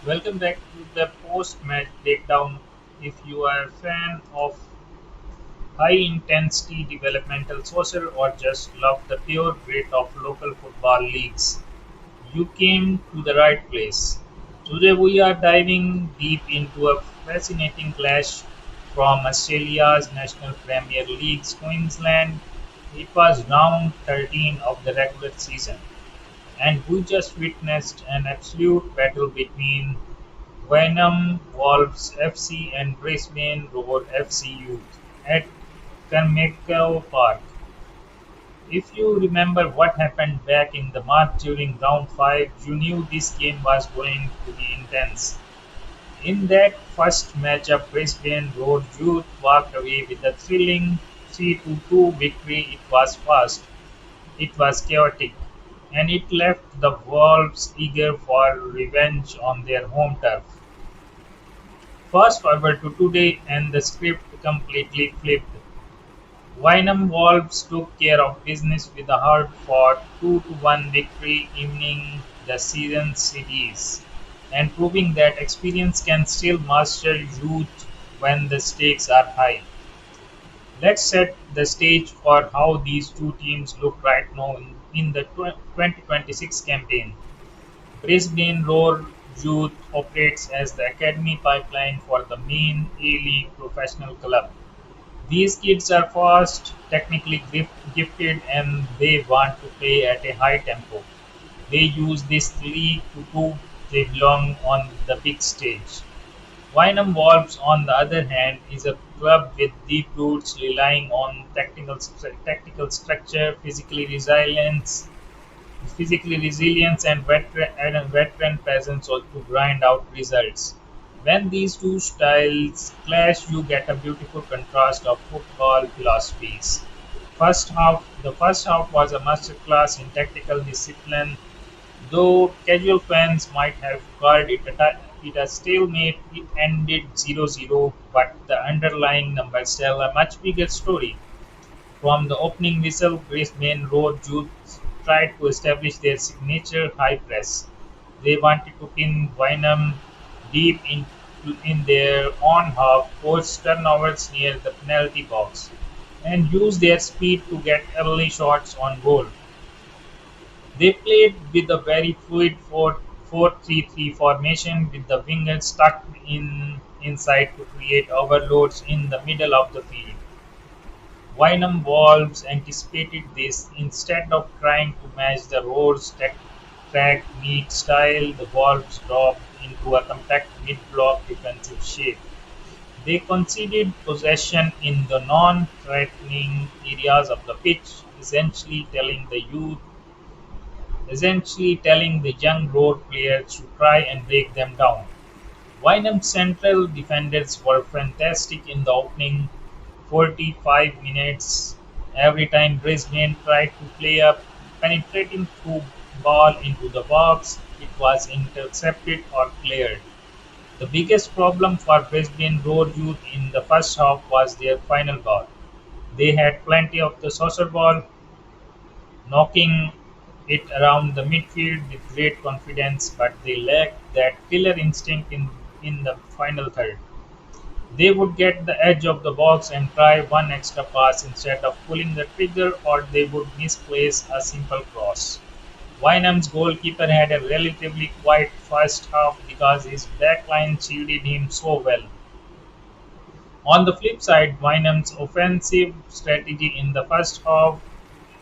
Welcome back to the post-match breakdown. If you are a fan of high-intensity developmental soccer or just love the pure grit of local football leagues, you came to the right place. Today we are diving deep into a fascinating clash from Australia's National Premier League's Queensland. It was round 13 of the regular season, and we just witnessed an absolute battle between Wynnum Wolves FC and Brisbane Roar FC Youth at Carmichael Park. If you remember what happened back in the March during round 5, you knew this game was going to be intense. In that first matchup, Brisbane Roar Youth walked away with a thrilling 3-2 victory. It was fast, it was chaotic, and it left the Wolves eager for revenge on their home turf. Fast forward to today and the script completely flipped. Wynnum Wolves took care of business with a hard-fought 2-1 victory, evening the season series, and proving that experience can still master youth when the stakes are high. Let's set the stage for how these two teams look right now in the 2026 campaign. Brisbane Roar Youth operates as the academy pipeline for the main A-League professional club. These kids are fast, technically gifted, and they want to play at a high tempo. They use this league to prove they belong on the big stage. Wynnum Wolves, on the other hand, is a club with deep roots relying on tactical structure, physically resilience and veteran presence to grind out results. When these two styles clash, you get a beautiful contrast of football philosophies. The first half was a masterclass in tactical discipline, though casual fans might have called it a stalemate. It ended 0-0, but the underlying numbers tell a much bigger story. From the opening whistle, Brisbane Roar Youth tried to establish their signature high press. They wanted to pin Wynnum deep in their own half, force turnovers near the penalty box, and use their speed to get early shots on goal. They played with a very fluid 4-3-3 formation with the wingers tucked in inside to create overloads in the middle of the field. Wynnum Wolves anticipated this. Instead of trying to match the Roar's track meet style, the Wolves dropped into a compact mid-block defensive shape. They conceded possession in the non-threatening areas of the pitch, essentially telling the young Roar players to try and break them down. Wynnum Central defenders were fantastic in the opening 45 minutes. Every time Brisbane tried to play up, penetrating through ball into the box, it was intercepted or cleared. The biggest problem for Brisbane Roar Youth in the first half was their final ball. They had plenty of the saucer ball, knocking it around the midfield with great confidence, but they lacked that killer instinct in the final third. They would get the edge of the box and try one extra pass instead of pulling the trigger, or they would misplace a simple cross. Wynnum's goalkeeper had a relatively quiet first half because his backline shielded him so well. On the flip side, Wynnum's offensive strategy in the first half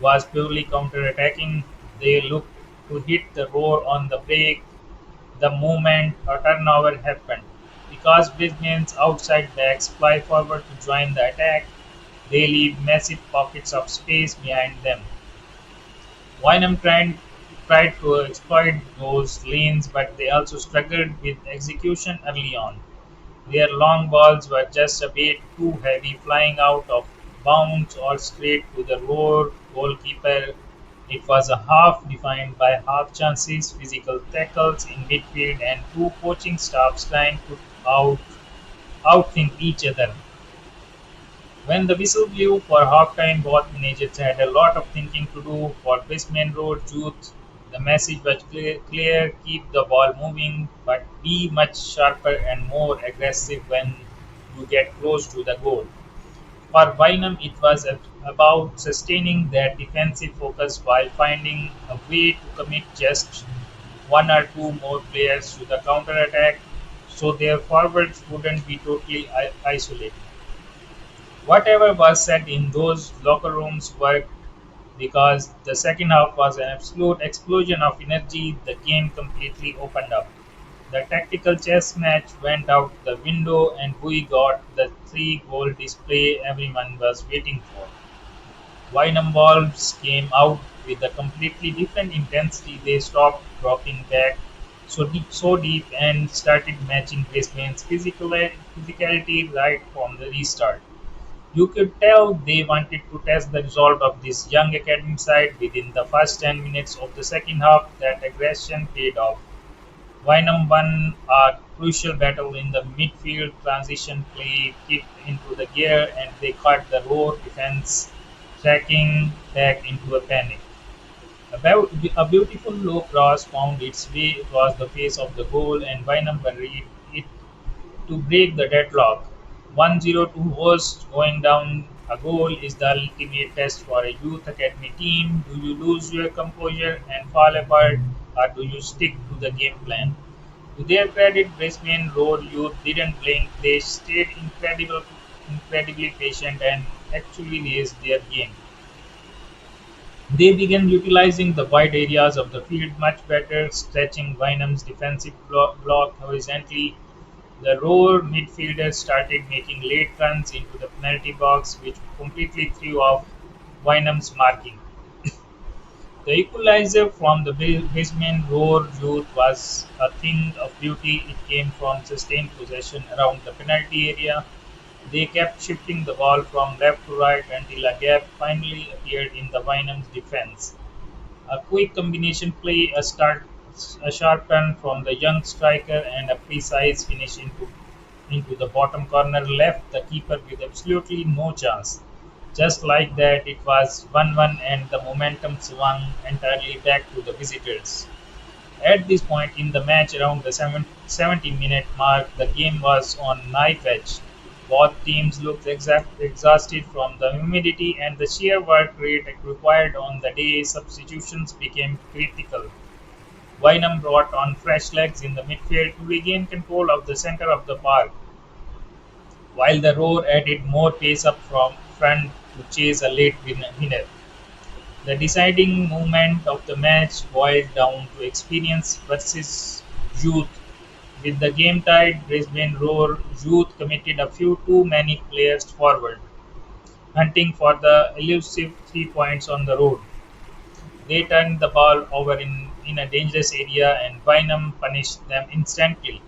was purely counter-attacking. They looked to hit the Roar on the break the moment a turnover happened. Because Brisbane's outside backs fly forward to join the attack, they leave massive pockets of space behind them. Wynnum tried to exploit those lanes, but they also struggled with execution early on. Their long balls were just a bit too heavy, flying out of bounds or straight to the Roar goalkeeper. It was a half defined by half chances, physical tackles in midfield, and two coaching staffs trying to outthink each other. When the whistle blew for halftime, both managers had a lot of thinking to do. For Brisbane Road Youth, The message was clear: keep the ball moving, but be much sharper and more aggressive when you get close to the goal. For Wynnum, it was about sustaining their defensive focus while finding a way to commit just one or two more players to the counter-attack so their forwards wouldn't be totally isolated. Whatever was said in those locker rooms worked because the second half was an absolute explosion of energy. The game completely opened up. The tactical chess match went out the window and we got the three-goal display everyone was waiting for. Wynnum Wolves came out with a completely different intensity. They stopped dropping back so deep and started matching Brisbane's physicality right from the restart. You could tell they wanted to test the resolve of this young academy side. Within the first 10 minutes of the second half, that aggression paid off. Wynnum won a crucial battle in the midfield. Transition play kicked into the gear and they caught the Roar defense tracking back into a panic. A beautiful low cross found its way across the face of the goal and Wynnum buried it to break the deadlock. 1-0 to host going down a goal is the ultimate test for a youth academy team. Do you lose your composure and fall apart, or do you stick to the game plan? To their credit, Brisbane Roar Youth didn't blink. They stayed incredibly patient and actually raised their game. They began utilizing the wide areas of the field much better, stretching Wynnum's defensive block horizontally. The Roar midfielders started making late runs into the penalty box, which completely threw off Wynnum's marking. The equalizer from the Brisbane Roar Youth was a thing of beauty. It came from sustained possession around the penalty area. They kept shifting the ball from left to right until a gap finally appeared in the Wynnum's defense. A quick combination play, a sharp turn from the young striker, and a precise finish into the bottom corner left the keeper with absolutely no chance. Just like that, it was 1-1 and the momentum swung entirely back to the visitors. At this point in the match, around the 70-minute mark, the game was on knife edge. Both teams looked exhausted from the humidity and the sheer work rate required on the day. Substitutions became critical. Wynnum brought on fresh legs in the midfield to regain control of the center of the park, while the Roar added more pace up from front to chase a late winner. The deciding moment of the match boiled down to experience versus youth. With the game tied, Brisbane Roar Youth committed a few too many players forward, hunting for the elusive 3 points on the road. They turned the ball over in a dangerous area and Wynnum punished them instantly.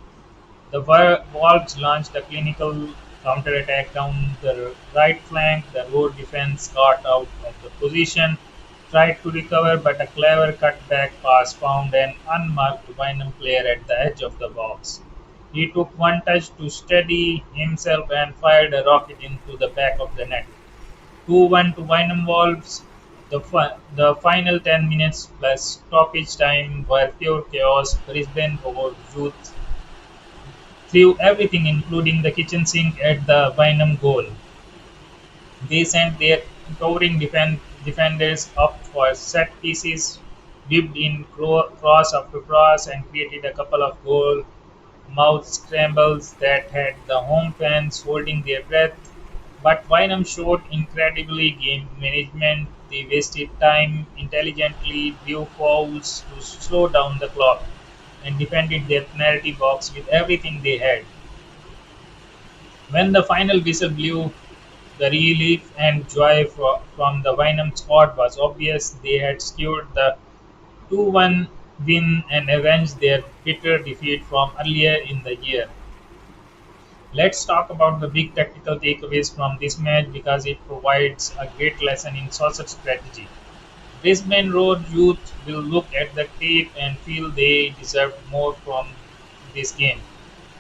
The Wolves launched a clinical counterattack down the right flank. The Roar defense got out of the position, tried to recover, but a clever cutback pass found an unmarked Wynnum player at the edge of the box. He took one touch to steady himself and fired a rocket into the back of the net. 2-1 to Wynnum Wolves. The final 10 minutes plus stoppage time were pure chaos. Brisbane Roar Youth threw everything, including the kitchen sink, at the Wynnum goal. They sent their towering defenders up for set pieces, dipped in cross after cross, and created a couple of goal mouth scrambles that had the home fans holding their breath. But Wynnum showed incredibly game management. They wasted time intelligently, drew fouls to slow down the clock, and defended their penalty box with everything they had. When the final whistle blew, the relief and joy from the Wynnum squad was obvious. They had secured the 2-1 win and avenged their bitter defeat from earlier in the year. Let's talk about the big tactical takeaways from this match because it provides a great lesson in soccer strategy. Brisbane Roar Youth will look at the tape and feel they deserved more from this game.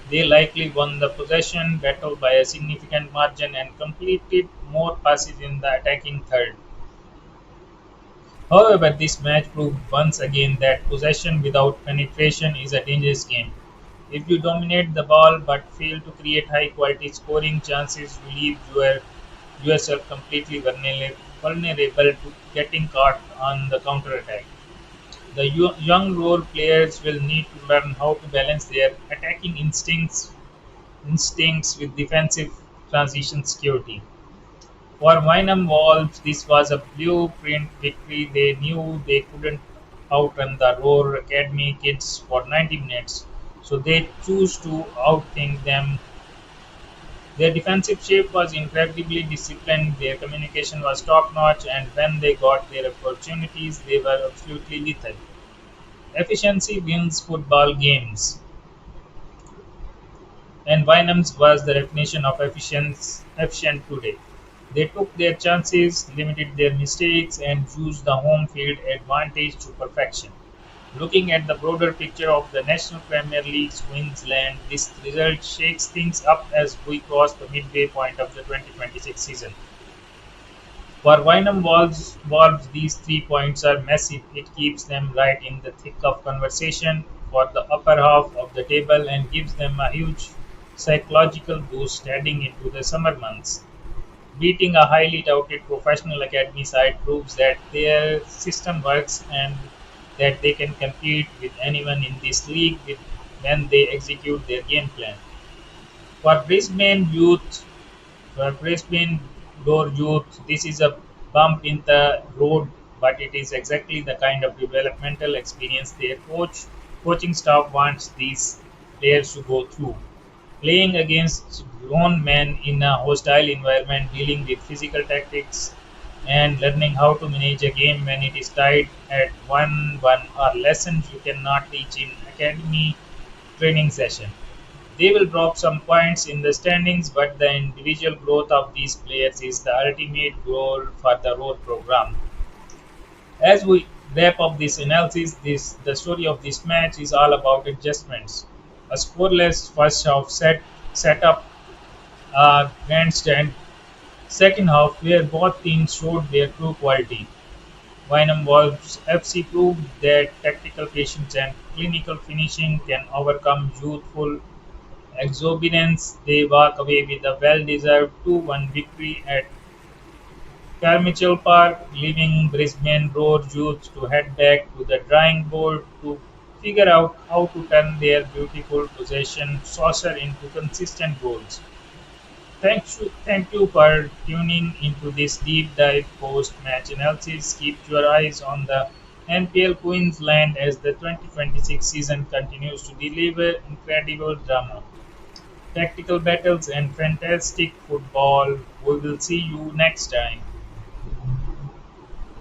They likely won the possession battle by a significant margin and completed more passes in the attacking third. However, this match proved once again that possession without penetration is a dangerous game. If you dominate the ball but fail to create high quality scoring chances, you leave yourself completely vulnerable to getting caught on the counter attack. The young role players will need to learn how to balance their attacking instincts with defensive transition security. For Wynnum Wolves, this was a blueprint victory. They knew they couldn't outrun the Roar Academy kids for 90 minutes, so they chose to outthink them. Their defensive shape was incredibly disciplined, their communication was top notch, and when they got their opportunities, they were absolutely lethal. Efficiency wins football games, and Vinums was the definition of efficient today. They took their chances, limited their mistakes, and used the home field advantage to perfection. Looking at the broader picture of the National Premier League's Queensland, this result shakes things up as we cross the midway point of the 2026 season. For Wolves, these 3 points are massive. It keeps them right in the thick of conversation for the upper half of the table and gives them a huge psychological boost heading into the summer months. Beating a highly touted professional academy side proves that their system works and that they can compete with anyone in this league when they execute their game plan. For Brisbane Roar Youth, this is a bump in the road, but it is exactly the kind of developmental experience their coaching staff wants these players to go through. Playing against grown men in a hostile environment, dealing with physical tactics, and learning how to manage a game when it is tied at 1-1 are lessons you cannot teach in academy training session. They will drop some points in the standings, but the individual growth of these players is the ultimate goal for the road program. As we wrap up this analysis, the story of this match is all about adjustments. A scoreless first half set up a grandstand second half where both teams showed their true quality. Wynnum Wolves FC proved that tactical patience and clinical finishing can overcome youthful exuberance. They walk away with a well-deserved 2-1 victory at Carmichael Park, leaving Brisbane Roar Youth to head back to the drawing board to figure out how to turn their beautiful possession saucer into consistent goals. Thank you for tuning into this deep dive post-match analysis. Keep your eyes on the NPL Queensland as the 2026 season continues to deliver incredible drama, tactical battles, and fantastic football. We will see you next time.